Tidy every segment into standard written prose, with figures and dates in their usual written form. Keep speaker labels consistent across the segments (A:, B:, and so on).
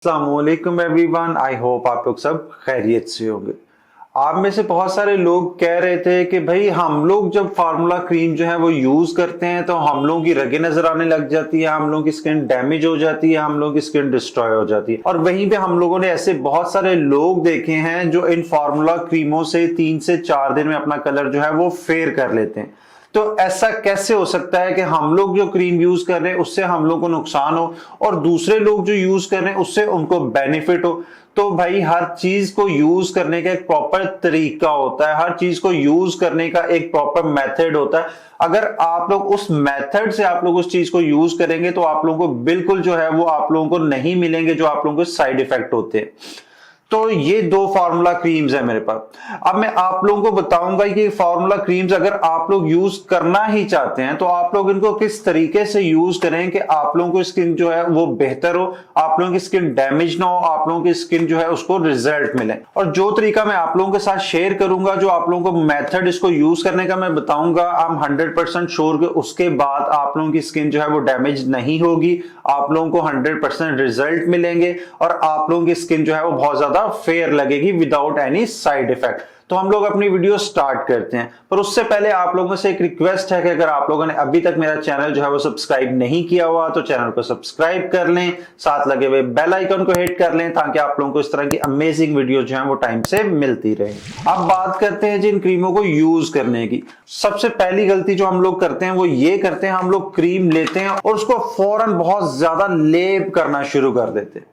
A: अस्सलामुअलैकुम everyone, I hope आप लोग सब खैरियत से होंगे। आप में से बहुत सारे लोग कह रहे थे कि भाई हम लोग जब फार्मूला क्रीम जो है वो यूज करते हैं तो हम लोगों की रगें नजर आने लग जाती है, हम लोगों की स्किन डैमेज हो जाती है, हम लोगों की स्किन डिस्ट्रॉय हो जाती है। और वहीं पे हम लोगों ने ऐसे बहुत सारे लोग देखे हैं जो इन फार्मूला क्रीमों से 3 से 4 दिन में अपना कलर जो है वो फेयर कर लेते हैं। तो ऐसा कैसे हो सकता है कि हम लोग जो क्रीम यूज कर रहे हैं उससे हम लोग को नुकसान हो और दूसरे लोग जो यूज कर रहे हैं उससे उनको बेनिफिट हो? तो भाई हर चीज को यूज करने का एक प्रॉपर तरीका होता है, हर चीज को यूज करने का एक प्रॉपर मेथड होता है। अगर आप लोग उस मेथड से आप लोग उस चीज को यूज करेंगे तो आप लोगों को बिल्कुल जो है वो आप लोगों को नहीं मिलेंगे जो आप लोगों को साइड इफेक्ट होते हैं। तो ये 2 फार्मूला क्रीम्स है मेरे पास। अब मैं आप लोगों को बताऊंगा कि फार्मूला क्रीम्स अगर आप लोग यूज करना ही चाहते हैं तो आप लोग इनको किस तरीके से यूज करें कि आप लोगों को स्किन जो है वो बेहतर हो, आप लोगों की स्किन डैमेज ना हो, आप लोगों की स्किन जो है उसको रिजल्ट मिले। और जो तरीका मैं आप लोगों के साथ शेयर करूंगा, जो आप लोगों को मेथड इसको यूज करने का मैं बताऊंगा, आई एम 100% श्योर कि उसके बाद आप लोगों की स्किन जो है वो डैमेज नहीं होगी, आप लोगों को 100% रिजल्ट मिलेंगे और आप लोगों की स्किन जो है वो बहुत ज्यादा फेयर लगेगी विदाउट एनी साइड इफेक्ट। तो हम लोग अपनी वीडियो स्टार्ट करते हैं, पर उससे पहले आप लोगों से एक रिक्वेस्ट है कि अगर आप लोगों ने अभी तक मेरा चैनल जो है वो सब्सक्राइब नहीं किया हुआ तो चैनल को सब्सक्राइब कर लें, साथ लगे हुए बेल आइकन को हिट कर लें ताकि आप लोगों को इस तरह की अमेजिंग वीडियो जो है वो टाइम से मिलती रहे। अब बात करते हैं जिन क्रीमों को यूज करने की। सबसे पहली गलती जो हम लोग करते हैं वो ये करते हैं, हम लोग क्रीम लेते हैं और उसको फौरन बहुत ज्यादा लेप करना शुरू कर देते हैं।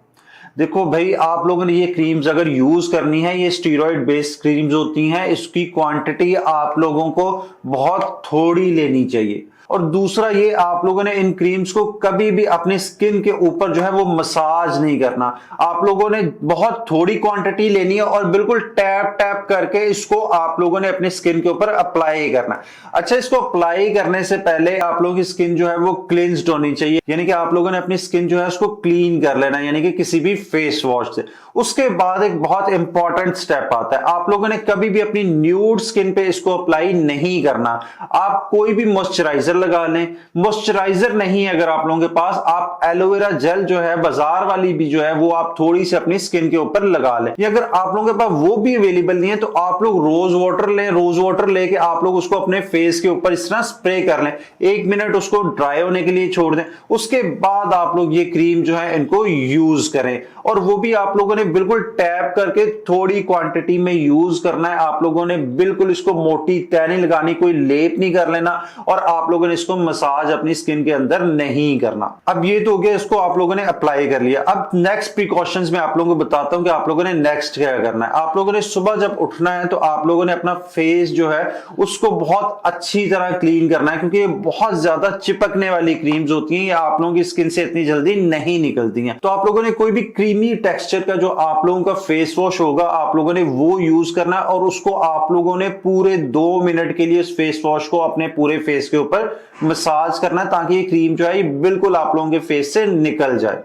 A: देखो भाई, आप लोगों ने ये क्रीम्स अगर यूज करनी है, ये स्टीरॉइड बेस्ड क्रीम्स होती हैं, इसकी क्वांटिटी आप लोगों को बहुत थोड़ी लेनी चाहिए। और दूसरा ये, आप लोगों ने इन क्रीम्स को कभी भी अपनी स्किन के ऊपर जो है वो मसाज नहीं करना। आप लोगों ने बहुत थोड़ी क्वांटिटी लेनी है और बिल्कुल टैप टैप करके इसको आप लोगों ने अपनी स्किन के ऊपर अप्लाई करना। अच्छा, इसको अप्लाई करने से पहले आप लोगों की स्किन जो है वो क्लींस्ड होनी चाहिए, यानी कि आप लोगों ने अपनी स्किन जो है उसको क्लीन कर लेना, यानी कि किसी भी फेस वॉश से। उसके बाद एक बहुत इंपॉर्टेंट स्टेप आता है, आप लोगों ने कभी भी अपनी न्यूड स्किन पे इसको अप्लाई नहीं करना। आप कोई भी मॉइस्चराइजर लगा लें, मॉइस्चराइजर नहीं है अगर आप लोगों के पास, आप एलोवेरा जेल जो है बाजार वाली भी जो है वो आप थोड़ी सी अपनी स्किन के ऊपर लगा लें। या अगर आप लोगों के पास वो भी अवेलेबल नहीं है तो आप लोग रोज वाटर लें, रोज वाटर लेके आप लोग उसको अपने फेस के ऊपर इस तरह स्प्रे कर लें, 1 मिनट उसको ड्राई होने के लिए छोड़ दें। उसके बाद आप लोग ये क्रीम जो है इनको यूज करें, और वो भी आप लोगों ने बिल्कुल टैप करके थोड़ी क्वांटिटी में यूज करना है। आप लोगों ने बिल्कुल इसको मोटी तह नहीं लगानी, कोई लेप नहीं कर लेना, और आप लोगों ने इसको मसाज अपनी स्किन के अंदर नहीं करना। अब ये तो हो गया, इसको आप लोगों ने अप्लाई कर लिया। अब नेक्स्ट प्रिकॉशंस में आप लोगों को बताता हूं कि आप लोगों ने नेक्स्ट क्या करना है। आप लोगों ने सुबह जब उठना है तो आप लोगों ने अपना फेस जो है उसको बहुत अच्छी तरह क्लीन करना है, क्योंकि ये बहुत ज्यादा चिपकने वाली क्रीम्स होती हैं, ये आप लोगों की स्किन से इतनी जल्दी नहीं निकलती हैं। तो आप लोगों ने कोई भी क्रीमी टेक्सचर का जो आप लोगों का फेस वॉश होगा आप लोगों ने वो यूज करना है, और उसको आप लोगों ने पूरे 2 मिनट के लिए उस फेस वॉश को अपने पूरे फेस के ऊपर मसाज करना है ताकि ये क्रीम जो है ये बिल्कुल आप लोगों के फेस से निकल जाए।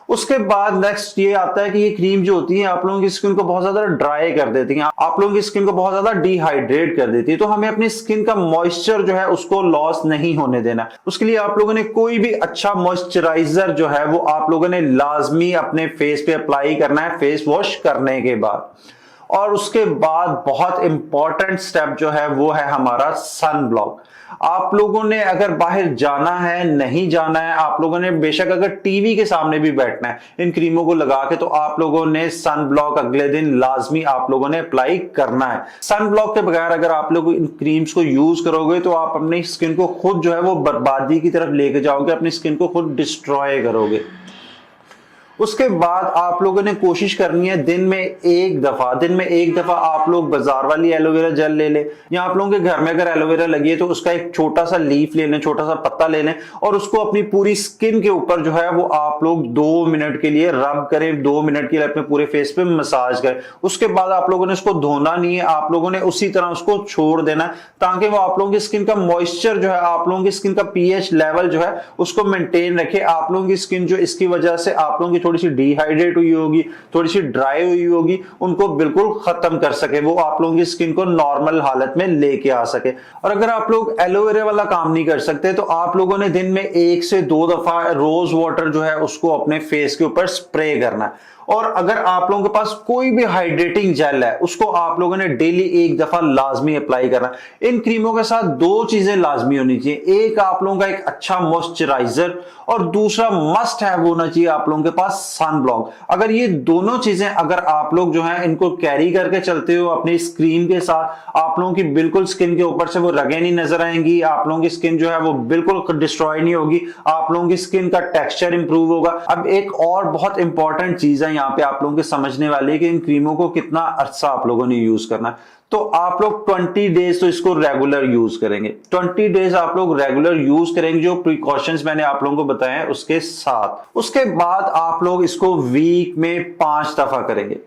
A: उसके बाद नेक्स्ट ये आता है कि ये क्रीम जो होती है आप लोगों की स्किन को बहुत ज्यादा ड्राई कर देती है, आप लोगों की स्किन को बहुत ज्यादा डिहाइड्रेट कर देती है। तो हमें अपनी स्किन का मॉइस्चर जो है उसको लॉस नहीं होने देना। उसके लिए आप लोगों ने कोई भी अच्छा मॉइस्चराइजर जो है वो आप लोगों ने लाजमी अपने फेस पे अप्लाई करना है फेस वॉश करने के बाद। और उसके बाद बहुत इंपॉर्टेंट स्टेप जो है वो है हमारा सन ब्लॉक। आप लोगों ने अगर बाहर जाना है, नहीं जाना है, आप लोगों ने बेशक अगर टीवी के सामने भी बैठना है इन क्रीमों को लगा के, तो आप लोगों ने सन ब्लॉक अगले दिन लाजमी आप लोगों ने अप्लाई करना है। सन ब्लॉक के बगैर अगर आप लोग इन क्रीम्स को यूज करोगे तो आप अपनी स्किन को खुद जो है वो बर्बादी की तरफ लेके जाओगे, अपनी स्किन को खुद डिस्ट्रॉय करोगे। उसके बाद आप लोगों ने कोशिश करनी है दिन में एक दफा आप लोग बाजार वाली एलोवेरा जेल ले लें, या आप लोगों के घर में अगर एलोवेरा लगी है तो उसका एक छोटा सा लीफ ले लें, छोटा सा पत्ता ले लें, और उसको अपनी पूरी स्किन के ऊपर जो है वो आप लोग 2 मिनट के लिए रब करें, 2 मिनट के लिए अपने पूरे फेस पे मसाज करें। उसके बाद आप लोगों ने उसको धोना नहीं है, आप लोगों ने उसी तरह उसको छोड़ देना है ताकि वो आप लोगों की स्किन का मॉइस्चर जो है, आप लोगों की स्किन का पीएच लेवल जो है उसको मेंटेन रखे। आप लोगों की स्किन जो इसकी वजह से आप लोगों की थोड़ी सी डिहाइड्रेट हुई होगी, थोड़ी सी ड्राई हुई होगी, उनको बिल्कुल खत्म कर सके, वो आप लोगों की स्किन को नॉर्मल हालत में लेके आ सके। और अगर आप लोग एलोवेरा वाला काम नहीं कर सकते तो आप लोगों ने दिन में 1 से 2 दफा रोज वाटर जो है उसको अपने फेस के ऊपर स्प्रे करना है। और अगर आप लोगों के पास कोई भी हाइड्रेटिंग जेल है उसको आप लोगों ने डेली 1 दफा लाजमी अप्लाई करना। इन क्रीमों के साथ 2 चीजें लाजमी होनी चाहिए, एक आप लोगों का एक अच्छा मॉइस्चराइजर और दूसरा मस्ट है वो होना चाहिए आप लोगों के पास सन ब्लॉक। अगर ये दोनों चीजें अगर आप लोग जो है इनको कैरी करके चलते हो अपनी स्क्रीन के साथ, आप लोगों की बिल्कुल स्किन के ऊपर से वो रगें नहीं नजर आएंगी, आप लोगों की स्किन जो है वो बिल्कुल डिस्ट्रॉय नहीं होगी, आप लोगों की स्किन का टेक्सचर इंप्रूव होगा। अब एक और बहुत इंपॉर्टेंट चीज है यहाँ पे आप लोगों के समझने वाले है कि इन क्रीमों को कितना अरसा आप लोगों ने यूज करना है। तो आप लोग 20 डेज तो इसको रेगुलर यूज करेंगे, 20 डेज आप लोग रेगुलर यूज करेंगे जो प्रिकॉशंस मैंने आप लोगों को बताए हैं उसके साथ। उसके बाद आप लोग इसको वीक में 5 दफा करेंगे,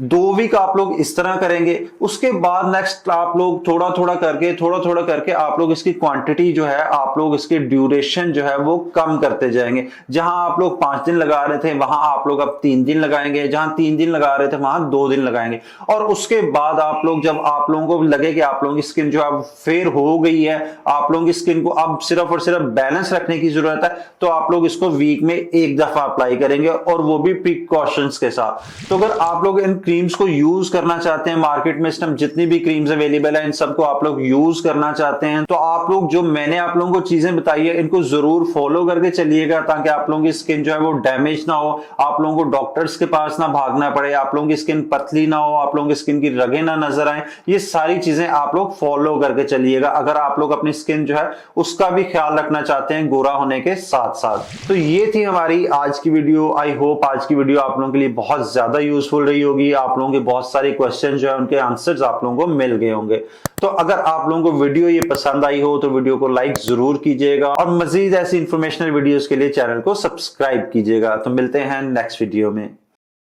A: 2 वीक आप लोग इस तरह करेंगे। उसके बाद नेक्स्ट आप लोग थोड़ा थोड़ा करके आप लोग इसकी क्वांटिटी जो है, आप लोग इसकी ड्यूरेशन जो है वो कम करते जाएंगे। जहां आप लोग 5 दिन लगा रहे थे वहां आप लोग अब 3 दिन लगाएंगे, जहां 3 दिन लगा रहे थे वहां 2 दिन लगाएंगे। और उसके बाद आप लोग जब आप लोगों को लगे कि आप लोगों की स्किन जो है फेयर हो गई है, आप लोगों की स्किन को अब सिर्फ और सिर्फ बैलेंस रखने की जरूरत है, तो आप लोग इसको वीक में 1 दफा अप्लाई करेंगे और वो भी प्रिकॉशंस के साथ। तो अगर आप लोग इन क्रीम्स को यूज करना चाहते हैं, मार्केट में इस टाइम जितनी भी क्रीम्स अवेलेबल है इन सबको आप लोग यूज करना चाहते हैं, तो आप लोग जो मैंने आप लोगों को चीजें बताई है इनको जरूर फॉलो करके चलिएगा ताकि आप लोगों की स्किन जो है वो डैमेज ना हो, आप लोगों को डॉक्टर्स के पास ना भागना पड़े, आप लोगों की स्किन पतली ना हो, आप लोगों की स्किन की रगें ना नजर आए। ये सारी चीजें आप लोग फॉलो करके चलिएगा अगर आप लोग अपनी स्किन जो है उसका भी ख्याल रखना चाहते हैं गोरा होने के साथ साथ। तो ये थी हमारी आज की वीडियो। आई होप आज की वीडियो आप लोगों के लिए बहुत ज्यादा यूजफुल रही होगी, आप लोगों के बहुत सारे क्वेश्चन जो है उनके आंसर्स आप लोगों को मिल गए होंगे। तो अगर आप लोगों को वीडियो ये पसंद आई हो तो वीडियो को लाइक जरूर कीजिएगा और मजीद ऐसी इंफॉर्मेशनल वीडियोस के लिए चैनल को सब्सक्राइब कीजिएगा। तो मिलते हैं नेक्स्ट वीडियो में।